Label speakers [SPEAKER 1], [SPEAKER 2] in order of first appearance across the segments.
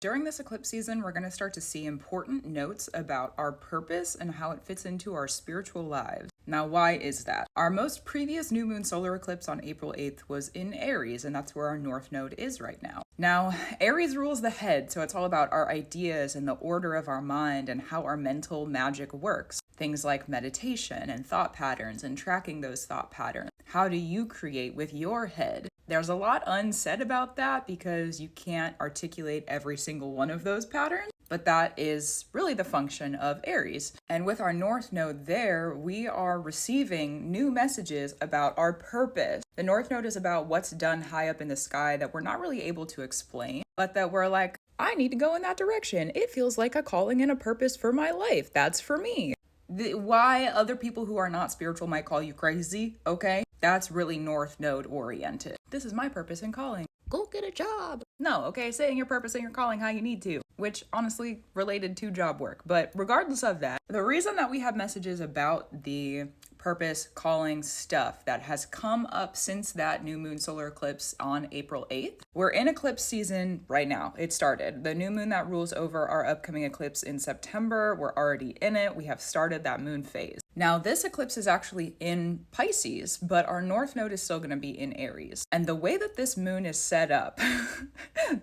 [SPEAKER 1] During this eclipse season, we're going to start to see important notes about our purpose and how it fits into our spiritual lives. Now, why is that? Our most previous new moon solar eclipse on April 8th was in Aries, and that's where our north node is right now. Now, Aries rules the head, so it's all about our ideas and the order of our mind and how our mental magic works. Things like meditation and thought patterns and tracking those thought patterns. How do you create with your head? There's a lot unsaid about that because you can't articulate every single one of those patterns, but that is really the function of Aries. And with our north node there, we are receiving new messages about our purpose. The north node is about what's done high up in the sky that we're not really able to explain, but that we're like, I need to go in that direction. It feels like a calling and a purpose for my life. That's for me. Why other people who are not spiritual might call you crazy, okay? That's really north node oriented. This is my purpose and calling. Go get a job. No, okay, saying your purpose and your calling how you need to, which honestly related to job work. But regardless of that, the reason that we have messages about the purpose, calling stuff that has come up since that new moon solar eclipse on April 8th. We're in eclipse season right now. It started. The new moon that rules over our upcoming eclipse in September, we're already in it. We have started that moon phase. Now, this eclipse is actually in Pisces, but our north node is still going to be in Aries. And the way that this moon is set up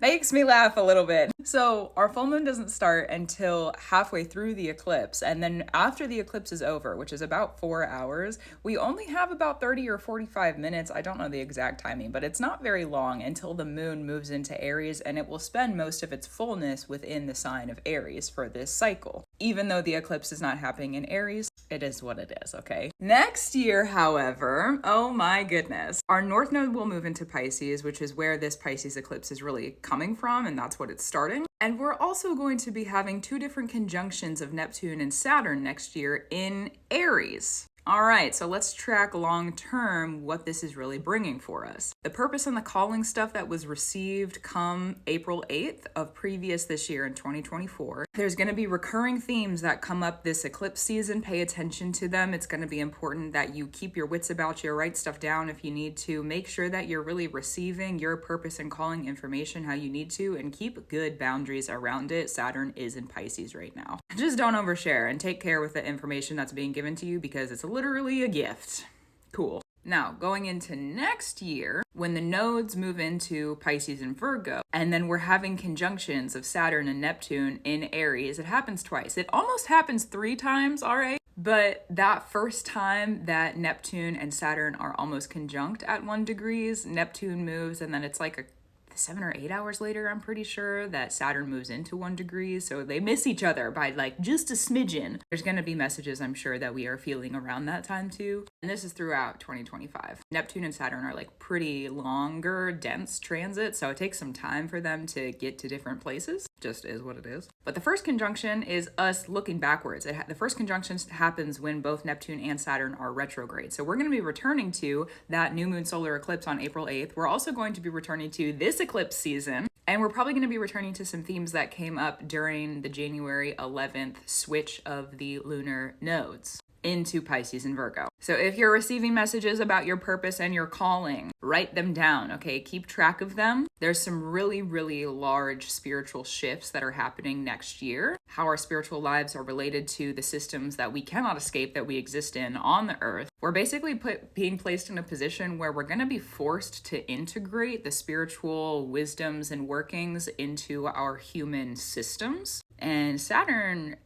[SPEAKER 1] makes me laugh a little bit. So our full moon doesn't start until halfway through the eclipse. And then after the eclipse is over, which is about 4 hours, we only have about 30 or 45 minutes. I don't know the exact timing, but it's not very long until the moon moves into Aries, and it will spend most of its fullness within the sign of Aries for this cycle. Even though the eclipse is not happening in Aries, it is what it is, okay? Next year, however, oh my goodness, our north node will move into Pisces, which is where this Pisces eclipse is really coming from, and that's what it's starting. And we're also going to be having 2 different conjunctions of Neptune and Saturn next year in Aries. All right, so let's track long term what this is really bringing for us. The purpose and the calling stuff that was received come April 8th of previous this year in 2024. There's going to be recurring themes that come up this eclipse season. Pay attention to them. It's going to be important that you keep your wits about you, write stuff down if you need to. Make sure that you're really receiving your purpose and calling information how you need to, and keep good boundaries around it. Saturn is in Pisces right now. Just don't overshare and take care with the information that's being given to you because it's literally a gift. Cool. Now, going into next year, when the nodes move into Pisces and Virgo, and then we're having conjunctions of Saturn and Neptune in Aries, it happens twice. It almost happens 3 times, all right? But that first time that Neptune and Saturn are almost conjunct at 1 degree, Neptune moves, and then it's like 7 or 8 hours later, I'm pretty sure, that Saturn moves into 1 degree. So they miss each other by like just a smidgen. There's going to be messages, I'm sure, that we are feeling around that time too. And this is throughout 2025. Neptune and Saturn are like pretty longer, dense transits. So it takes some time for them to get to different places. Just is what it is. But the first conjunction is us looking backwards. The first conjunction happens when both Neptune and Saturn are retrograde. So we're going to be returning to that new moon solar eclipse on April 8th. We're also going to be returning to this eclipse season. And we're probably going to be returning to some themes that came up during the January 11th switch of the lunar nodes into Pisces and Virgo. So if you're receiving messages about your purpose and your calling, write them down, okay? Keep track of them. There's some really, really large spiritual shifts that are happening next year. How our spiritual lives are related to the systems that we cannot escape, that we exist in on the earth. We're basically being placed in a position where we're going to be forced to integrate the spiritual wisdoms and workings into our human systems. And Saturn,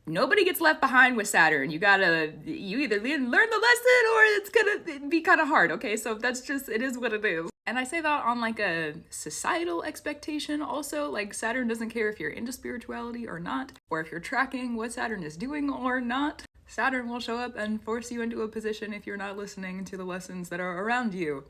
[SPEAKER 1] nobody gets left behind with Saturn. You either learn the lesson or it's gonna be kind of hard, okay? So that's just, it is what it is. And I say that on like a societal expectation also. Like Saturn doesn't care if you're into spirituality or not, or if you're tracking what Saturn is doing or not. Saturn will show up and force you into a position if you're not listening to the lessons that are around you.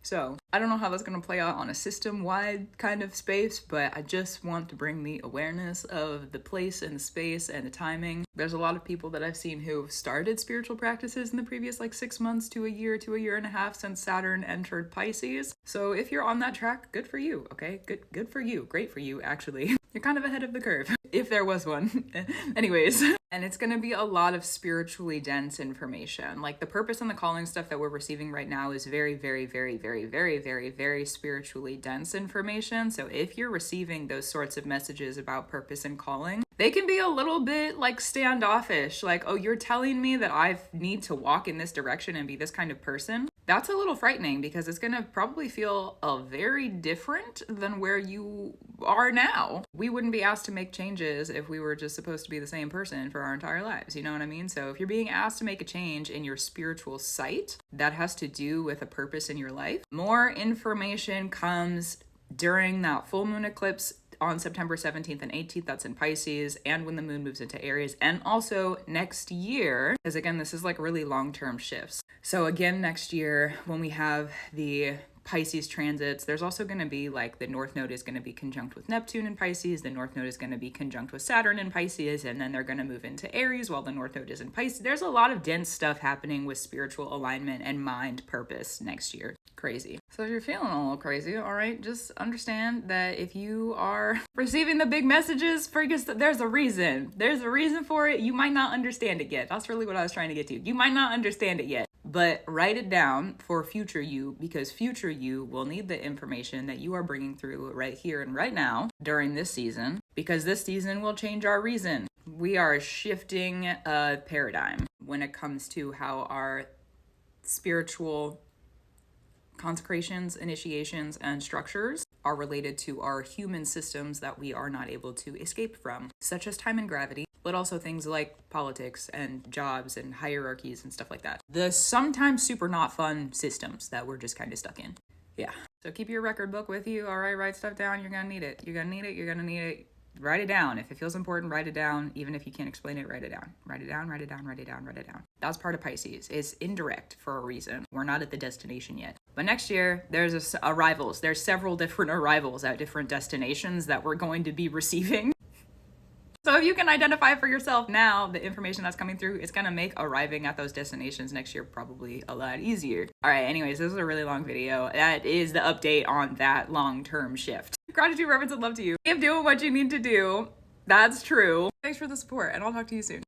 [SPEAKER 1] So I don't know how that's going to play out on a system-wide kind of space, but I just want to bring the awareness of the place and the space and the timing. There's a lot of people that I've seen who've started spiritual practices in the previous 6 months to a year and a half since Saturn entered Pisces. So if you're on that track, good for you, okay? Good for you. Great for you, actually. You're kind of ahead of the curve. if there was one. Anyways, and it's going to be a lot of spiritually dense information. Like the purpose and the calling stuff that we're receiving right now is very, very, very, very, very, very, very spiritually dense information. So if you're receiving those sorts of messages about purpose and calling, they can be a little bit like standoffish. Like, oh, you're telling me that I need to walk in this direction and be this kind of person? That's a little frightening because it's going to probably feel very different than where you are now. We wouldn't be asked to make changes if we were just supposed to be the same person for our entire lives. You know what I mean? So if you're being asked to make a change in your spiritual sight, that has to do with a purpose in your life. More information comes during that full moon eclipse on September 17th and 18th, that's in Pisces, and when the moon moves into Aries, and also next year, because again, this is like really long-term shifts. So again, next year, when we have the Pisces transits, there's also going to be like the North Node is going to be conjunct with Neptune in Pisces, the North Node is going to be conjunct with Saturn in Pisces, and then they're going to move into Aries while the North Node is in Pisces. There's a lot of dense stuff happening with spiritual alignment and mind purpose next year. Crazy. So if you're feeling a little crazy, all right, just understand that if you are receiving the big messages, there's a reason. There's a reason for it. You might not understand it yet. That's really what I was trying to get to. You might not understand it yet. But write it down for future you, because future you will need the information that you are bringing through right here and right now during this season, because this season will change our reason. We are shifting a paradigm when it comes to how our spiritual consecrations, initiations, and structures are related to our human systems that we are not able to escape from, such as time and gravity, but also things like politics and jobs and hierarchies and stuff like that. The sometimes super not fun systems that we're just kind of stuck in. Yeah. So keep your record book with you. All right, write stuff down. You're going to need it. You're going to need it. You're going to need it. Write it down. If it feels important, write it down. Even if you can't explain it, write it down. Write it down, write it down, write it down, write it down. That's part of Pisces. It's indirect for a reason. We're not at the destination yet. But next year, there's arrivals. There's several different arrivals at different destinations that we're going to be receiving. So if you can identify for yourself now the information that's coming through, it's going to make arriving at those destinations next year probably a lot easier. All right, anyways, this is a really long video. That is the update on that long-term shift. Gratitude, reverence, and love to you. Keep doing what you need to do. That's true. Thanks for the support, and I'll talk to you soon.